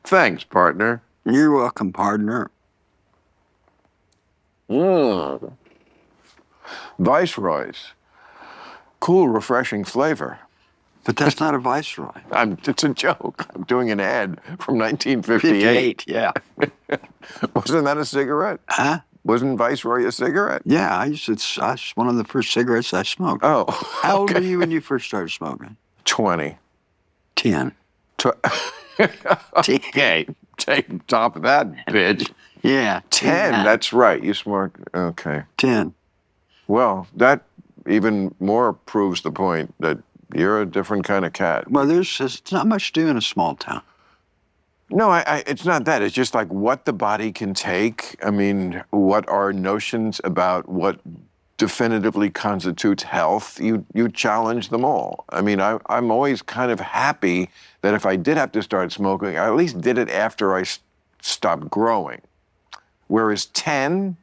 Thanks, partner. You're welcome, partner. Viceroys. Cool, refreshing flavor. But that's not a Viceroy. It's a joke. I'm doing an ad from 1958. 58, yeah. Wasn't that a cigarette? Huh? Wasn't Viceroy a cigarette? Yeah, it's one of the first cigarettes I smoked. Oh. How old were you when you first started smoking? 20. 10. Okay, take top of that, bitch. Yeah. 10, that's right. You smoked, okay. 10. Well, that even more proves the point that you're a different kind of cat. Well, there's not much to do in a small town. No, it's not that. It's just like what the body can take. I mean, what are notions about what definitively constitutes health? You challenge them all. I mean, I'm always kind of happy that if I did have to start smoking, I at least did it after I stopped growing. Whereas 10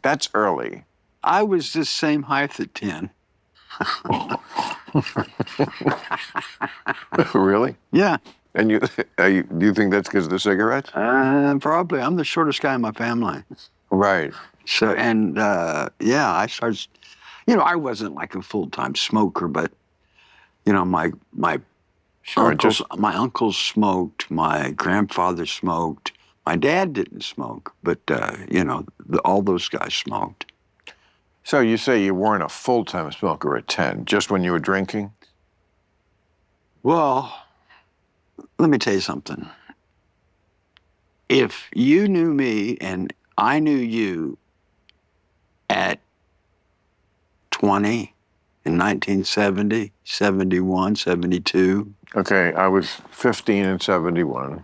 that's early. I was this same height at 10. Really? Yeah. And do you think that's because of the cigarettes? Probably. I'm the shortest guy in my family. Right. So, and yeah, I started, I wasn't like a full-time smoker, but, my uncles smoked, my grandfather smoked, my dad didn't smoke, but, all those guys smoked. So you say you weren't a full-time smoker at 10, just when you were drinking? Well, let me tell you something. If you knew me and I knew you at 20 in 1970, 71, 72. Okay, I was 15 in 71.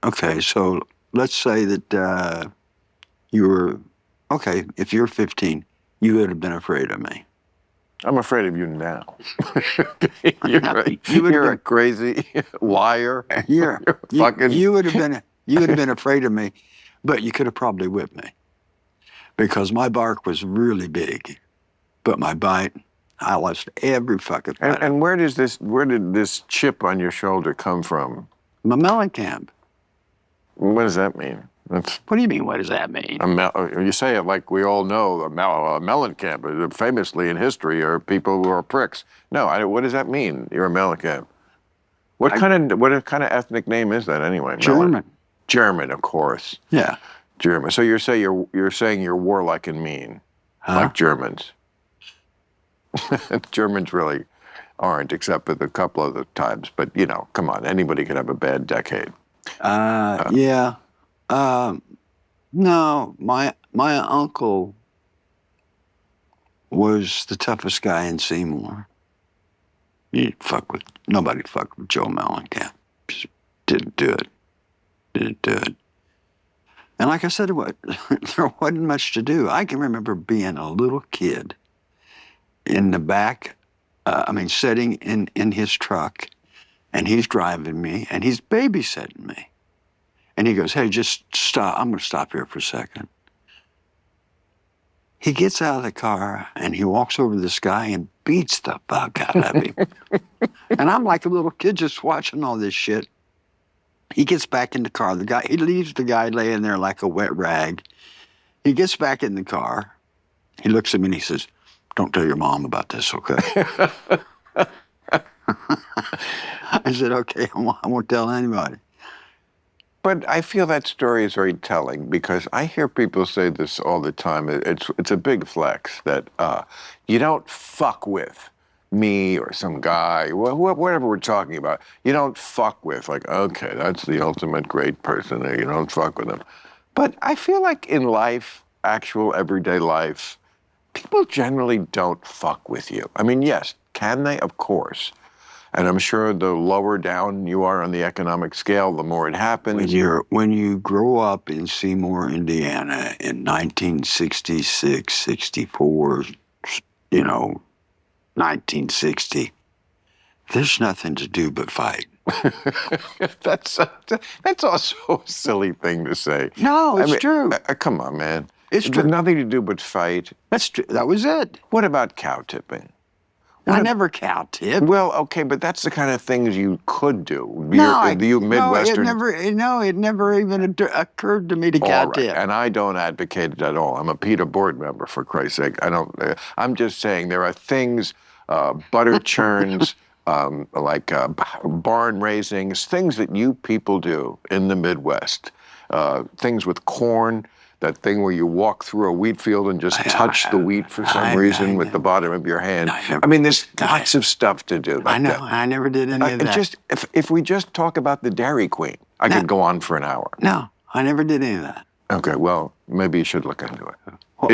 Okay, so let's say that you were, okay, if you're 15, you would have been afraid of me. I'm afraid of you now. You're a crazy liar. You would have been afraid of me, but you could have probably whipped me because my bark was really big, but my bite, I lost every fucking bite. And where did this chip on your shoulder come from? My Mellencamp. What does that mean? What do you mean, what does that mean? You say it like we all know, Mellencamp, famously in history, are people who are pricks. No, what does that mean, you're a Mellencamp? What kind of ethnic name is that anyway? German. German, of course. Yeah. German. So you're saying you're warlike and mean, like Germans. Germans really aren't, except for the couple of the times. But, come on, anybody could have a bad decade. Yeah. No, my uncle was the toughest guy in Seymour. Nobody fucked with Joe Mellencamp. Just didn't do it. And like I said, there wasn't much to do. I can remember being a little kid in the back, sitting in his truck, and he's driving me, and he's babysitting me. And he goes, hey, just stop. I'm going to stop here for a second. He gets out of the car, and he walks over to this guy and beats the fuck out of him. And I'm like a little kid just watching all this shit. He gets back in the car. He leaves the guy laying there like a wet rag. He gets back in the car. He looks at me and he says, don't tell your mom about this, okay? I said, okay, I won't tell anybody. But I feel that story is very telling because I hear people say this all the time. It's a big flex that you don't fuck with me or some guy, whatever we're talking about. You don't fuck with, like, okay, that's the ultimate great person. You don't fuck with them. But I feel like in life, actual everyday life, people generally don't fuck with you. I mean, yes, can they? Of course. And I'm sure the lower down you are on the economic scale, the more it happens. When you grow up in Seymour, Indiana in 1966, 64, 1960, there's nothing to do but fight. That's also a silly thing to say. No, it's true. Come on, man. It's true. Nothing to do but fight. That's true. That was it. What about cow tipping? I never cow tipped. Well, okay, but that's the kind of things you could do. No, You Midwestern. it never even occurred to me to cow All right, tip. and I don't advocate it at all. I'm a PETA board member, for Christ's sake. I don't. I'm just saying there are things, butter churns, barn raisings, things that you people do in the Midwest. Things with corn. That thing where you walk through a wheat field and just touch the wheat for some reason with the bottom of your hand. I mean, there's lots of stuff to do. I know. I never did any of that. Just if we just talk about the Dairy Queen, I could go on for an hour. No, I never did any of that. Okay, well, maybe you should look into it.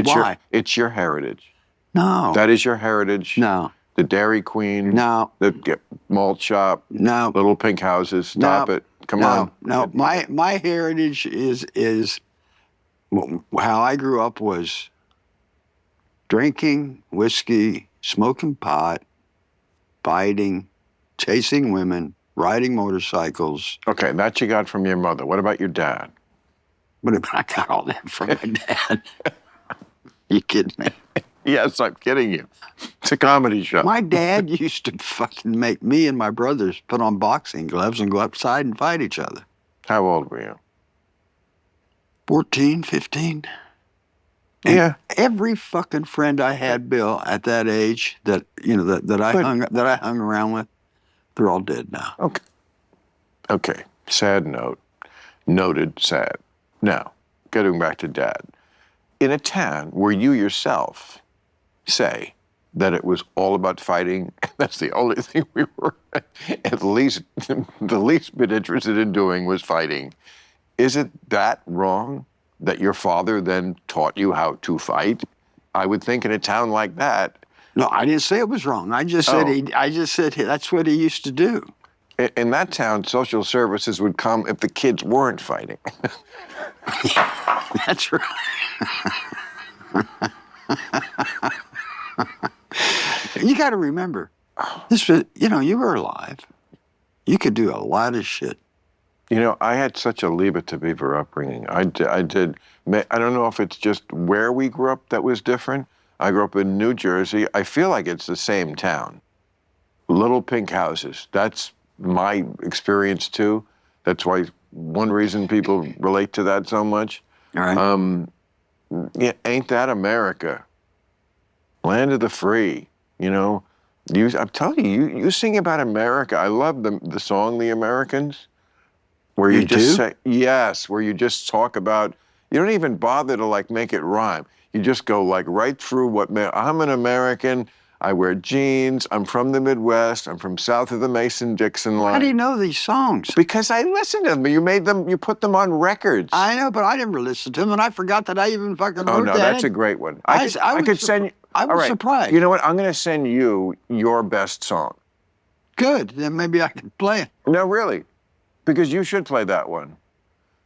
Why? It's your heritage. No. That is your heritage. No. The Dairy Queen. No. The malt shop. No. Little pink houses. Stop it. Come on. No. My heritage is how I grew up was drinking whiskey, smoking pot, fighting, chasing women, riding motorcycles. Okay, that you got from your mother. What about your dad? But I got all that from my dad. You kidding me? Yes, I'm kidding you. It's a comedy show. My dad used to fucking make me and my brothers put on boxing gloves and go outside and fight each other. How old were you? 14, 15. Yeah. Every fucking friend I had, Bill, at that age that I hung around with, they're all dead now. Okay. Sad note. Noted. Sad. Now, getting back to Dad. In a town where you yourself say that it was all about fighting, that's the only thing we were at least the least bit interested in doing was fighting. Is it that wrong that your father then taught you how to fight? I would think in a town like that. No, I didn't say it was wrong. I just said that's what he used to do. In that town, social services would come if the kids weren't fighting. That's right. You got to remember, this was, you were alive. You could do a lot of shit. I had such a Leave It to Beaver upbringing. I did. I don't know if it's just where we grew up that was different. I grew up in New Jersey. I feel like it's the same town. Little pink houses. That's my experience too. That's why one reason people relate to that so much. All right. Yeah, ain't that America? Land of the free. I'm telling you sing about America. I love the song "The Americans." Where you just say, yes, where you just talk about, you don't even bother to make it rhyme. You just go right through I'm an American, I wear jeans, I'm from the Midwest, I'm from south of the Mason-Dixon line. How do you know these songs? Because I listened to them. You put them on records. I know, but I never listened to them, and I forgot that I even fucking wrote that. Oh, no, that's a great one. I could send you. I was surprised. You know what? I'm going to send you your best song. Good, then maybe I can play it. No, really. Because you should play that one.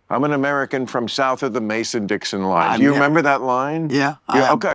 I'm an American from south of the Mason-Dixon line. Do you remember that line? Yeah. Okay.